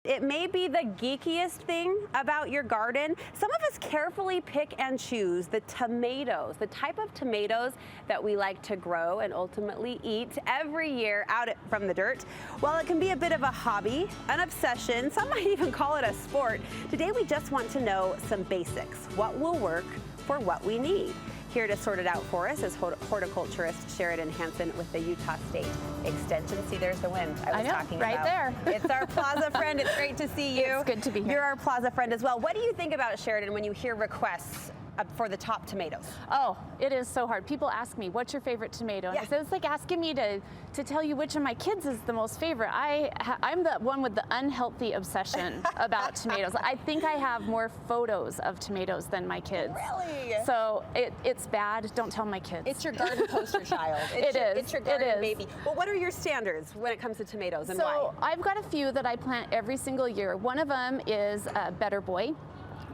It may be the geekiest thing about your garden. Some of us carefully pick and choose the tomatoes, the type of tomatoes that we like to grow and ultimately eat every year out from the dirt. While it can be a bit of a hobby, an obsession, some might even call it a sport, today we just want to know some basics. What will work for what we need? Here to sort it out for us is horticulturist Sheriden Hansen with the Utah State Extension. See, there's the wind I was talking about. Right there. It's our plaza friend. It's great to see you. It's good to be here. You're our plaza friend as well. What do you think about Sheriden when you hear requests for the top tomatoes? Oh, it is so hard. People ask me, what's your favorite tomato? And I say, it's like asking me to tell you which of my kids is the most favorite. I'm the one with the unhealthy obsession about tomatoes. I think I have more photos of tomatoes than my kids. Really? So it's bad. Don't tell my kids. It's your garden poster child. It's your garden baby. Well, what are your standards when it comes to tomatoes and why? So I've got a few that I plant every single year. One of them is Better Boy.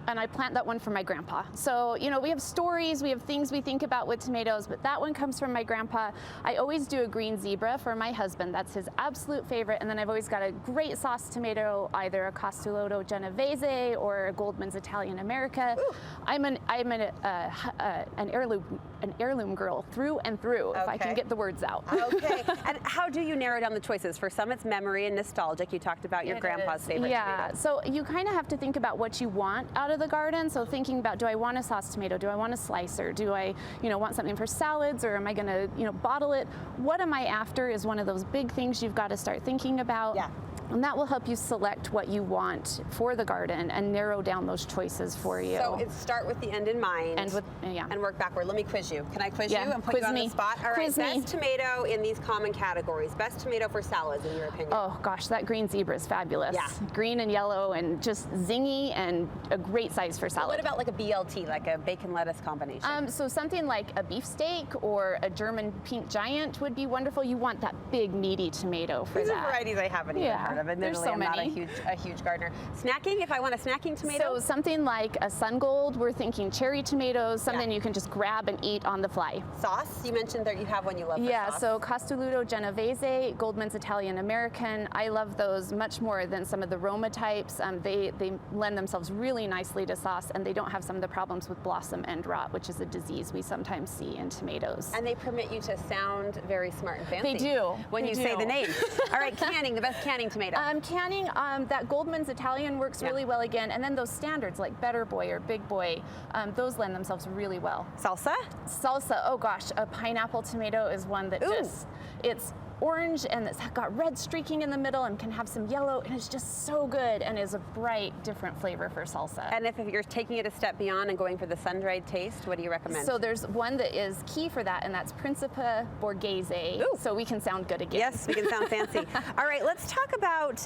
And I plant that one for my grandpa. So, you know, we have stories, we have things we think about with tomatoes, but that one comes from my grandpa. I always do a green zebra for my husband. That's his absolute favorite. And then I've always got a great sauce tomato, either a Castellotto Genovese or a Goldman's Italian America. Ooh. I'm an heirloom girl through and through, if I can get the words out. Okay. And how do you narrow down the choices? For some, it's memory and nostalgic. You talked about your grandpa's favorite tomato. So you kind of have to think about what you want out of the garden. So thinking about, do I want a sauce tomato? Do I want a slicer? Do I, want something for salads, or am I going to, bottle it? What am I after is one of those big things you've got to start thinking about. Yeah. And that will help you select what you want for the garden and narrow down those choices for you. So it's start with the end in mind and work backward. Let me quiz you. Can I quiz you and put you on the spot? All right, best tomato in these common categories. Best tomato for salads, in your opinion? Oh gosh, that green zebra is fabulous. Yeah. Green and yellow and just zingy and a great size for salad. What about like a BLT, like a bacon lettuce combination? So something like a beefsteak or a German pink giant would be wonderful. You want that big meaty tomato for that. These are varieties I haven't even heard of. There's so many. I'm not a huge gardener. Snacking, if I want a snacking tomato? So something like a Sun Gold, we're thinking cherry tomatoes, something you can just grab and eat on the fly. Sauce, you mentioned that you have one you love for sauce. So Castellotto Genovese, Goldman's Italian American, I love those much more than some of the Roma types. They lend themselves really nicely to sauce, and they don't have some of the problems with blossom end rot, which is a disease we sometimes see in tomatoes. And they permit you to sound very smart and fancy. They do. When you say the name. All right, canning, the best canning tomato. Canning, that Goldman's Italian works really well again, and then those standards like Better Boy or Big Boy, those lend themselves really well. Salsa? Salsa, oh gosh, a pineapple tomato is one that it's orange and it's got red streaking in the middle and can have some yellow, and it's just so good and is a bright, different flavor for salsa. And if you're taking it a step beyond and going for the sun-dried taste, what do you recommend? So there's one that is key for that, and that's Principe Borghese. Ooh. So we can sound good again. Yes, we can sound fancy. All right, let's talk about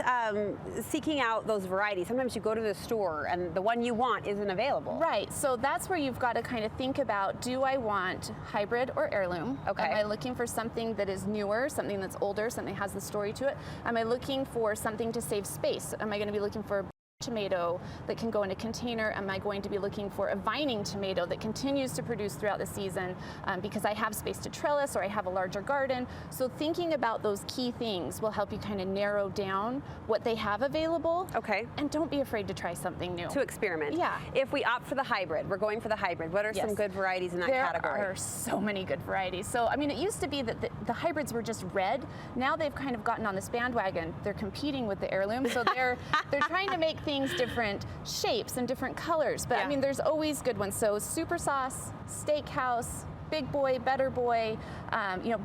seeking out those varieties. Sometimes you go to the store and the one you want isn't available. Right, so that's where you've got to kind of think about, do I want hybrid or heirloom? Okay. Am I looking for something that is newer, something that's older, something that has the story to it? Am I looking for something to save space? Am I going to be looking for a tomato that can go in a container? Am I going to be looking for a vining tomato that continues to produce throughout the season because I have space to trellis or I have a larger garden? So thinking about those key things will help you kind of narrow down what they have available. Okay. And don't be afraid to try something new. To experiment. Yeah. If we opt for the hybrid, we're going for the hybrid. What are some good varieties in that category? There are so many good varieties. So, I mean, it used to be that the hybrids were just red. Now they've kind of gotten on this bandwagon. They're competing with the heirloom. So they're trying to make things different shapes and different colors, but I mean, there's always good ones. So Super Sauce, Steakhouse, Big Boy, Better Boy.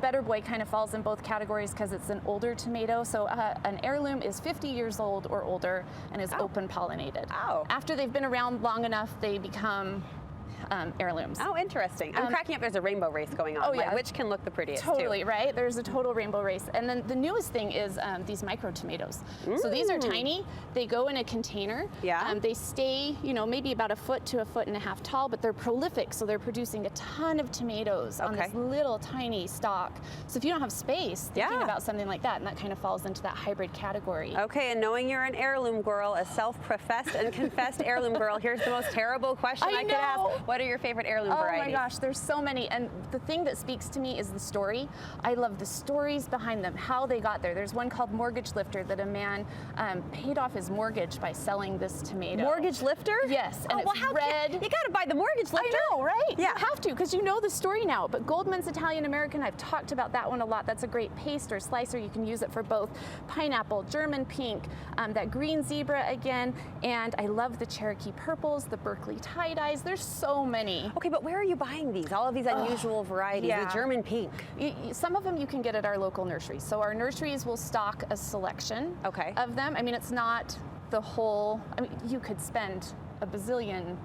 Better Boy kind of falls in both categories because it's an older tomato. So an heirloom is 50 years old or older and is open pollinated. Oh. After they've been around long enough, they become heirlooms. Oh, interesting. I'm cracking up. There's a rainbow race going on. Oh, yeah. Like, which can look the prettiest, totally, right? There's a total rainbow race. And then the newest thing is these micro tomatoes. So these are tiny. They go in a container. Yeah. They stay, maybe about 1 foot to 1.5 foot tall, but they're prolific. So they're producing a ton of tomatoes on this little tiny stalk. So if you don't have space, thinking about something like that, and that kind of falls into that hybrid category. Okay, and knowing you're an heirloom girl, a self-professed and confessed heirloom girl, here's the most terrible question I could ask. What are your favorite heirloom Oh varieties? my gosh, there's so many. And the thing that speaks to me is the story. I love the stories behind them, how they got there. There's one called Mortgage Lifter that a man paid off his mortgage by selling this tomato. Mortgage Lifter? Yes, and well, it's how red. You gotta buy the Mortgage Lifter. I know, right? Yeah. You have to, because you know the story now. But Goldman's Italian American, I've talked about that one a lot. That's a great paste or slicer. You can use it for both pineapple, German pink, that green zebra again, and I love the Cherokee purples, the Berkeley tie-dyes. There's so many. Okay, but where are you buying these? All of these unusual varieties, yeah. the German pink. Some of them you can get at our local nurseries. So our nurseries will stock a selection of them. I mean, it's not the whole, I mean, you could spend a bazillion,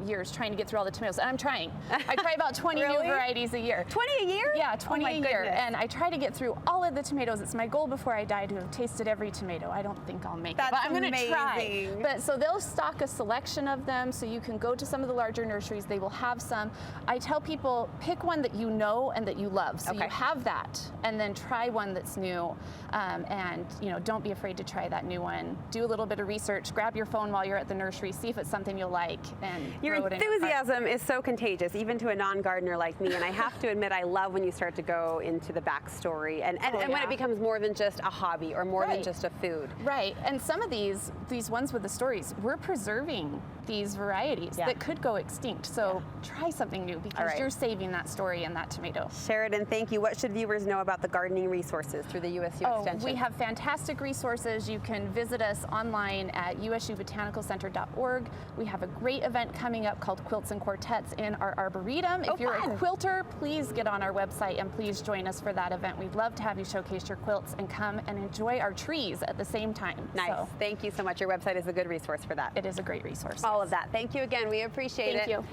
years trying to get through all the tomatoes. And I'm trying. I try about 20 Really? new varieties a year. 20 a year? Yeah, 20 oh my a year. goodness. And I try to get through all of the tomatoes. It's my goal before I die to have tasted every tomato. I don't think I'll make That's it, but I'm going to try. amazing. But so they'll stock a selection of them, so you can go to some of the larger nurseries. They will have some. I tell people, pick one that you know and that you love. So you have that, and then try one that's new. And don't be afraid to try that new one. Do a little bit of research. Grab your phone while you're at the nursery. See if it's something you'll like. And your throw it in enthusiasm is so contagious, even to a non-gardener like me. And I have to admit, I love when you start to go into the backstory and when it becomes more than just a hobby or more than just a food. Right. And some of these ones with the stories, we're preserving these varieties that could go extinct. So try something new because you're saving that story and that tomato. Sheridan, thank you. What should viewers know about the gardening resources through the USU Extension? We have fantastic resources. You can visit us online at usubotanicalcenter.org. We have a great event coming up called Quilts and Quartets in our Arboretum. If you're a quilter, please get on our website and please join us for that event. We'd love to have you showcase your quilts and come and enjoy our trees at the same time. Nice. So, thank you so much. Your website is a good resource for that. it is a great resource. All of that. Thank you again. We appreciate it. Thank you.